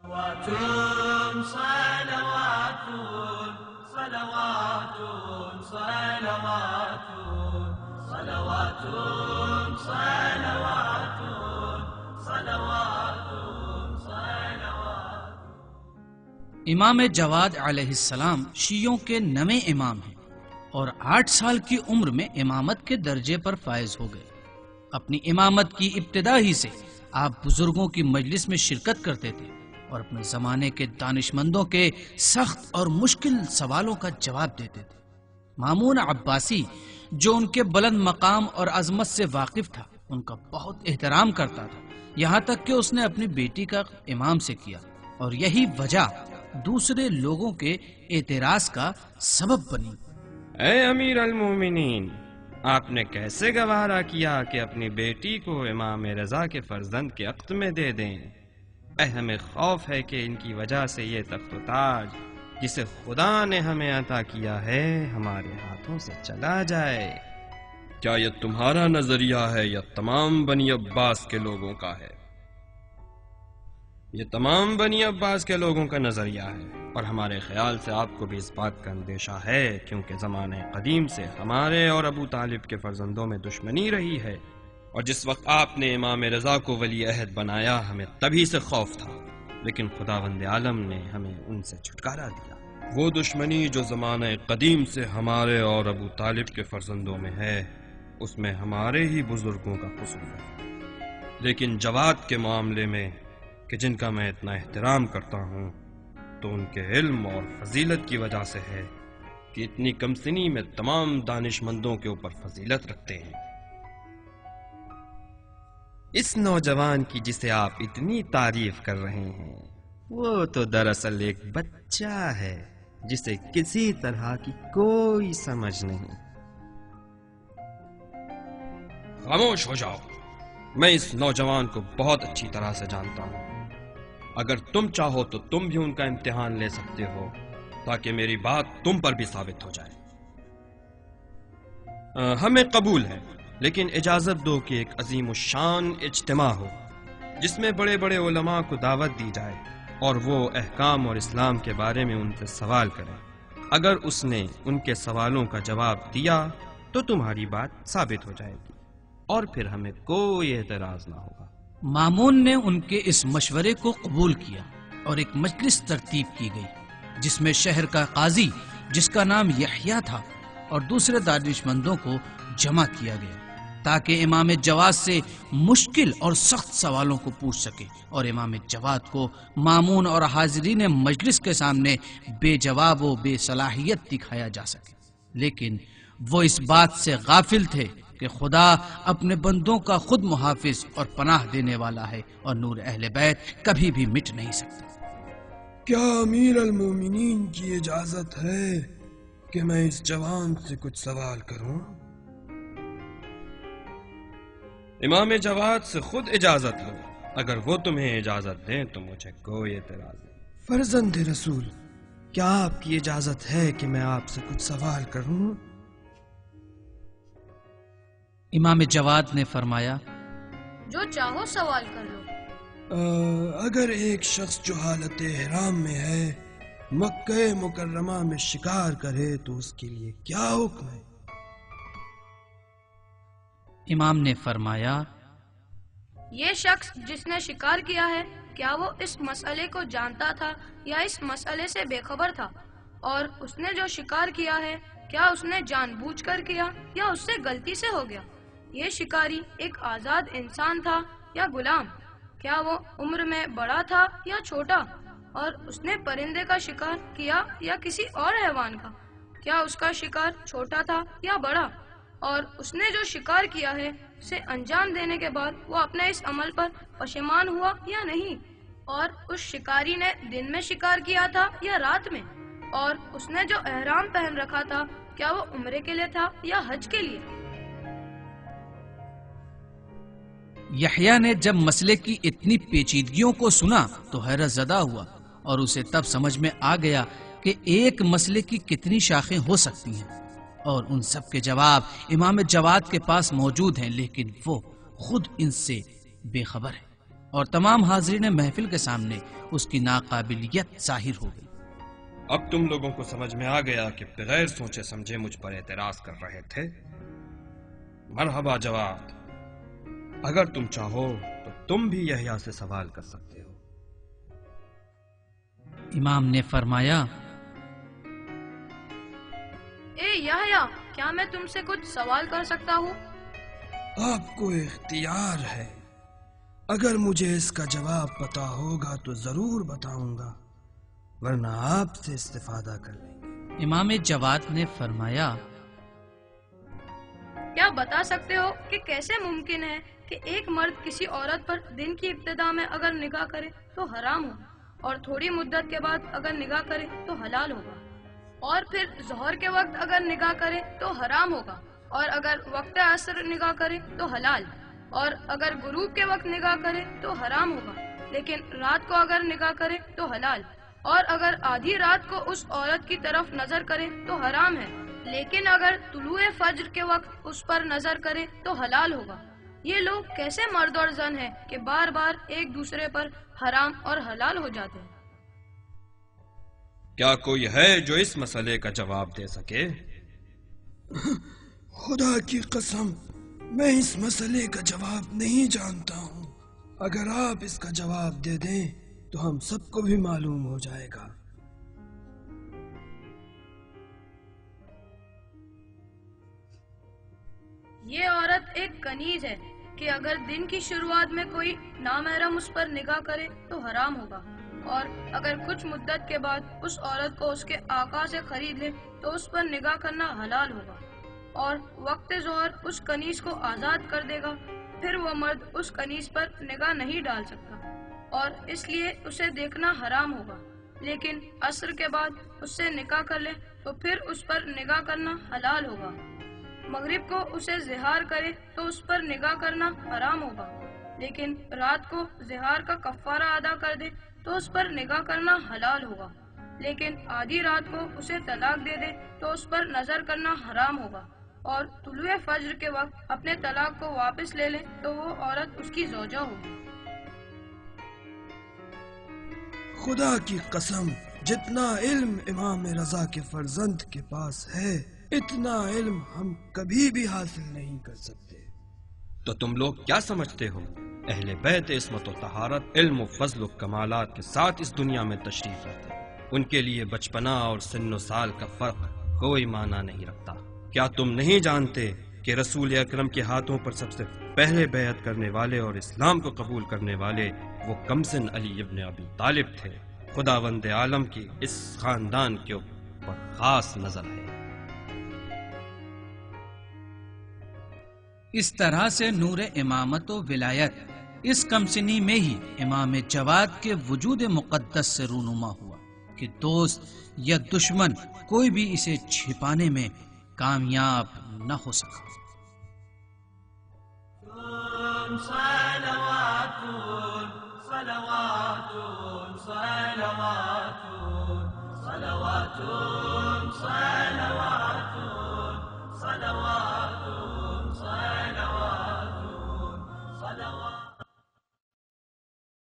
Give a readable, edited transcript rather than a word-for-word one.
صلوات صلوات صلوات صلوات صلوات صلوات صلوات۔ امام جواد علیہ السلام شیعوں کے نویں امام ہیں اور 8 سال کی عمر میں امامت کے درجے پر فائز ہو گئے۔ اپنی امامت کی ابتدا ہی سے آپ بزرگوں کی مجلس میں شرکت کرتے تھے اور اپنے زمانے کے دانشمندوں کے سخت اور مشکل سوالوں کا جواب دیتے تھے۔ مامون عباسی جو ان کے بلند مقام اور عظمت سے واقف تھا ان کا بہت احترام کرتا تھا، یہاں تک کہ اس نے اپنی بیٹی کا امام سے کیا اور یہی وجہ دوسرے لوگوں کے اعتراض کا سبب بنی۔ اے امیر المومنین، آپ نے کیسے گوارا کیا کہ اپنی بیٹی کو امام رضا کے فرزند کے عقد میں دے دیں؟ اے ہمیں خوف ہے کہ ان کی وجہ سے یہ تخت و تاج جسے خدا نے ہمیں عطا کیا ہے ہمارے ہاتھوں سے چلا جائے۔ کیا یہ تمہارا نظریہ ہے یا تمام بنی عباس کے لوگوں کا ہے؟ یہ تمام بنی عباس کے لوگوں کا نظریہ ہے، اور ہمارے خیال سے آپ کو بھی اس بات کا اندیشہ ہے، کیونکہ زمانہ قدیم سے ہمارے اور ابو طالب کے فرزندوں میں دشمنی رہی ہے، اور جس وقت آپ نے امام رضا کو ولی عہد بنایا ہمیں تبھی سے خوف تھا، لیکن خداوند عالم نے ہمیں ان سے چھٹکارا دیا۔ وہ دشمنی جو زمانہ قدیم سے ہمارے اور ابو طالب کے فرزندوں میں ہے، اس میں ہمارے ہی بزرگوں کا قصور ہے، لیکن جواد کے معاملے میں کہ جن کا میں اتنا احترام کرتا ہوں، تو ان کے علم اور فضیلت کی وجہ سے ہے کہ اتنی کم سنی میں تمام دانشمندوں کے اوپر فضیلت رکھتے ہیں۔ اس نوجوان کی جسے آپ اتنی تعریف کر رہے ہیں وہ تو دراصل ایک بچہ ہے جسے کسی طرح کی کوئی سمجھ نہیں۔ خاموش ہو جاؤ، میں اس نوجوان کو بہت اچھی طرح سے جانتا ہوں۔ اگر تم چاہو تو تم بھی ان کا امتحان لے سکتے ہو تاکہ میری بات تم پر بھی ثابت ہو جائے۔ ہمیں قبول ہے، لیکن اجازت دو کہ ایک عظیم الشان اجتماع ہو جس میں بڑے بڑے علماء کو دعوت دی جائے اور وہ احکام اور اسلام کے بارے میں ان سے سوال کریں۔ اگر اس نے ان کے سوالوں کا جواب دیا تو تمہاری بات ثابت ہو جائے گی اور پھر ہمیں کوئی اعتراض نہ ہوگا۔ مامون نے ان کے اس مشورے کو قبول کیا اور ایک مجلس ترتیب کی گئی جس میں شہر کا قاضی جس کا نام یحییٰ تھا اور دوسرے دانشمندوں کو جمع کیا گیا تاکہ امام جواد سے مشکل اور سخت سوالوں کو پوچھ سکے اور امام جواد کو مامون اور حاضرین مجلس کے سامنے بے جواب و بے صلاحیت دکھایا جا سکے، لیکن وہ اس بات سے غافل تھے کہ خدا اپنے بندوں کا خود محافظ اور پناہ دینے والا ہے اور نور اہل بیت کبھی بھی مٹ نہیں سکتا۔ کیا امیر المومنین کی اجازت ہے کہ میں اس جوان سے کچھ سوال کروں؟ امام جواد سے خود اجازت لو، اگر وہ تمہیں اجازت دیں تو مجھے کوئی اعتراض نہیں۔ فرزند رسول، کیا آپ کی اجازت ہے کہ میں آپ سے کچھ سوال کروں؟ امام جواد نے فرمایا، جو چاہو سوال کر لو۔ اگر ایک شخص جو حالت احرام میں ہے مکہ مکرمہ میں شکار کرے تو اس کے لیے کیا حکم ہے؟ امام نے فرمایا، یہ شخص جس نے شکار کیا ہے کیا وہ اس مسئلے کو جانتا تھا یا اس مسئلے سے بے خبر تھا؟ اور اس نے جو شکار کیا ہے کیا اس نے جان بوجھ کر کیا یا اس سے غلطی سے ہو گیا؟ یہ شکاری ایک آزاد انسان تھا یا غلام؟ کیا وہ عمر میں بڑا تھا یا چھوٹا؟ اور اس نے پرندے کا شکار کیا یا کسی اور حیوان کا؟ کیا اس کا شکار چھوٹا تھا یا بڑا؟ اور اس نے جو شکار کیا ہے اسے انجام دینے کے بعد وہ اپنے اس عمل پر پشیمان ہوا یا نہیں؟ اور اس شکاری نے دن میں شکار کیا تھا یا رات میں؟ اور اس نے جو احرام پہن رکھا تھا کیا وہ عمرے کے لیے تھا یا حج کے لیے؟ یحییٰ نے جب مسئلے کی اتنی پیچیدگیوں کو سنا تو حیرت زدہ ہوا اور اسے تب سمجھ میں آ گیا کہ ایک مسئلے کی کتنی شاخیں ہو سکتی ہیں، اور ان سب کے جواب امام جواد کے پاس موجود ہیں، لیکن وہ خود ان سے بے خبر ہے اور تمام حاضرین محفل کے سامنے اس کی ناقابلیت ظاہر ہو گئی۔ اب تم لوگوں کو سمجھ میں آ گیا کہ بغیر سوچے سمجھے مجھ پر اعتراض کر رہے تھے۔ مرحبا جواد، اگر تم چاہو تو تم بھی یحییٰ سے سوال کر سکتے ہو۔ امام نے فرمایا، اے یحییٰ، کیا میں تم سے کچھ سوال کر سکتا ہوں؟ آپ کو اختیار ہے، اگر مجھے اس کا جواب پتا ہوگا تو ضرور بتاؤں گا، ورنہ آپ سے استفادہ کر لیں گے۔ امام جواد نے فرمایا، کیا بتا سکتے ہو کہ کیسے ممکن ہے کہ ایک مرد کسی عورت پر دن کی ابتدا میں اگر نگاہ کرے تو حرام ہو، اور تھوڑی مدت کے بعد اگر نگاہ کرے تو حلال ہوگا، اور پھر ظہر کے وقت اگر نگاہ کرے تو حرام ہوگا، اور اگر وقت عصر نگاہ کرے تو حلال، اور اگر غروب کے وقت نگاہ کرے تو حرام ہوگا، لیکن رات کو اگر نگاہ کرے تو حلال، اور اگر آدھی رات کو اس عورت کی طرف نظر کرے تو حرام ہے، لیکن اگر طلوع فجر کے وقت اس پر نظر کرے تو حلال ہوگا۔ یہ لوگ کیسے مرد اور زن ہیں کہ بار بار ایک دوسرے پر حرام اور حلال ہو جاتے ہیں؟ کیا کوئی ہے جو اس مسئلے کا جواب دے سکے؟ خدا کی قسم، میں اس مسئلے کا جواب نہیں جانتا ہوں۔ اگر آپ اس کا جواب دے دیں تو ہم سب کو بھی معلوم ہو جائے گا۔ یہ عورت ایک کنیز ہے کہ اگر دن کی شروعات میں کوئی نامحرم اس پر نگاہ کرے تو حرام ہوگا، اور اگر کچھ مدت کے بعد اس عورت کو اس کے آقا سے خرید لے تو اس پر نگاہ کرنا حلال ہوگا، اور وقت ظہر اس کنیز کو آزاد کر دے گا، پھر وہ مرد اس کنیز پر نگاہ نہیں ڈال سکتا، اور اس لیے اسے دیکھنا حرام ہوگا، لیکن عصر کے بعد اس سے نکاح کر لے تو پھر اس پر نگاہ کرنا حلال ہوگا۔ مغرب کو اسے زہار کرے تو اس پر نگاہ کرنا حرام ہوگا، لیکن رات کو زہار کا کفارہ ادا کر دے تو اس پر نگاہ کرنا حلال ہوگا، لیکن آدھی رات کو اسے طلاق دے دے تو اس پر نظر کرنا حرام ہوگا، اور طلوع فجر کے وقت اپنے طلاق کو واپس لے لے تو وہ عورت اس کی زوجہ ہوگی۔ خدا کی قسم، جتنا علم امام رضا کے فرزند کے پاس ہے اتنا علم ہم کبھی بھی حاصل نہیں کر سکتے۔ تو تم لوگ کیا سمجھتے ہو؟ اہل بیت عصمت و طہارت، علم و فضل و کمالات کے ساتھ اس دنیا میں تشریف رکھتے ہیں، ان کے لیے بچپنا اور سن و سال کا فرق کوئی معنی نہیں رکھتا۔ کیا تم نہیں جانتے کہ رسول اکرم کے ہاتھوں پر سب سے پہلے بیعت کرنے والے اور اسلام کو قبول کرنے والے وہ کمسن علی ابن ابی طالب تھے؟ خداوند عالم کی اس خاندان کے اوپر خاص نظر ہے۔ اس طرح سے نور امامت و ولایت اس کمسنی میں ہی امام جواد کے وجود مقدس سے رونما ہوا کہ دوست یا دشمن کوئی بھی اسے چھپانے میں کامیاب نہ ہو سکا۔